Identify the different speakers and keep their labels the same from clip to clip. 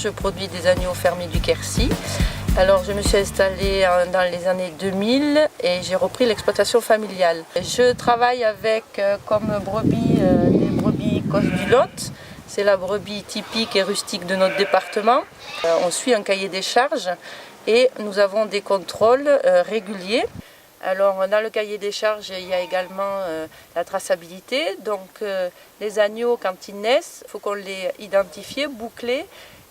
Speaker 1: je produis des agneaux fermiers du Quercy. Alors je me suis installée dans les années 2000 et j'ai repris l'exploitation familiale. Je travaille avec comme brebis des brebis Côte du Lot. C'est la brebis typique et rustique de notre département. On suit un cahier des charges et nous avons des contrôles réguliers. Alors dans le cahier des charges, il y a également la traçabilité. Donc les agneaux, quand ils naissent, il faut qu'on les identifie, boucler.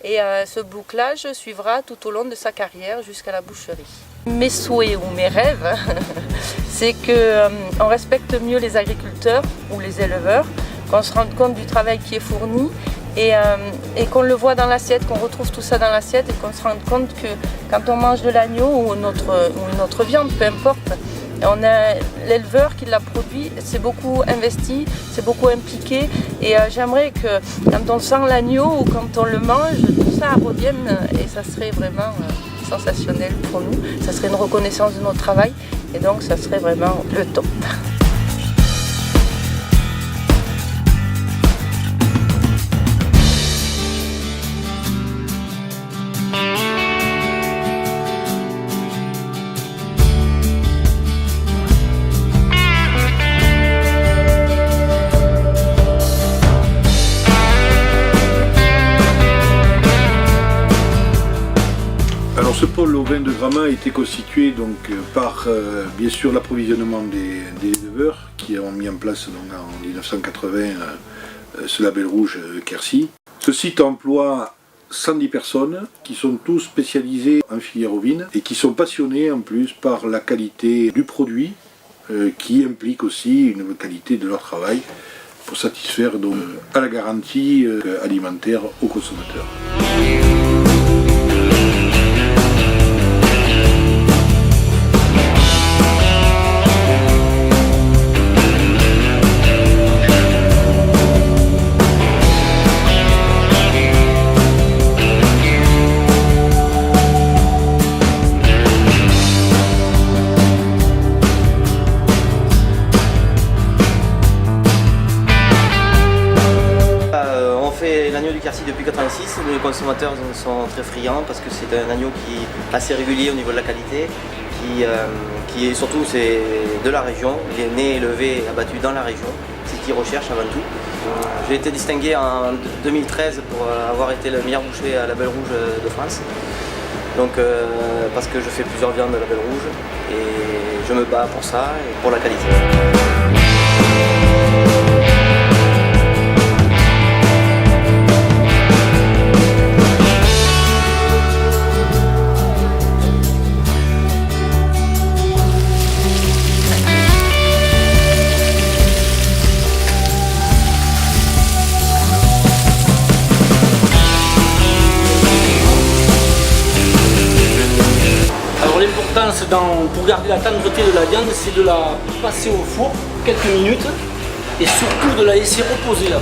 Speaker 1: Et ce bouclage suivra tout au long de sa carrière jusqu'à la boucherie. Mes souhaits ou mes rêves, c'est qu'on respecte mieux les agriculteurs ou les éleveurs, qu'on se rende compte du travail qui est fourni et qu'on le voit dans l'assiette, qu'on retrouve tout ça dans l'assiette et qu'on se rende compte que quand on mange de l'agneau ou une autre viande, peu importe, on a l'éleveur qui l'a produit, c'est beaucoup investi, c'est beaucoup impliqué et j'aimerais que quand on sent l'agneau ou quand on le mange, tout ça revienne et ça serait vraiment sensationnel pour nous. Ça serait une reconnaissance de notre travail et donc ça serait vraiment le top.
Speaker 2: Alors ce pôle au vin de Gramat a été constitué donc, par bien sûr l'approvisionnement des éleveurs qui ont mis en place donc, en 1980 ce label rouge Quercy. Ce site emploie 110 personnes qui sont tous spécialisés en filière ovine et qui sont passionnés en plus par la qualité du produit qui implique aussi une qualité de leur travail pour satisfaire donc, à la garantie alimentaire aux consommateurs.
Speaker 3: L'agneau du Quercy depuis 1986, les consommateurs sont très friands parce que c'est un agneau qui est assez régulier au niveau de la qualité, qui est surtout de la région, il est né, élevé, abattu dans la région, c'est ce qu'ils recherchent avant tout. J'ai été distingué en 2013 pour avoir été le meilleur boucher à label rouge de France, donc parce que je fais plusieurs viandes de label rouge et je me bats pour ça et pour la qualité.
Speaker 4: L'importance pour garder la tendreté de la viande, c'est de la passer au four quelques minutes et surtout de la laisser reposer là.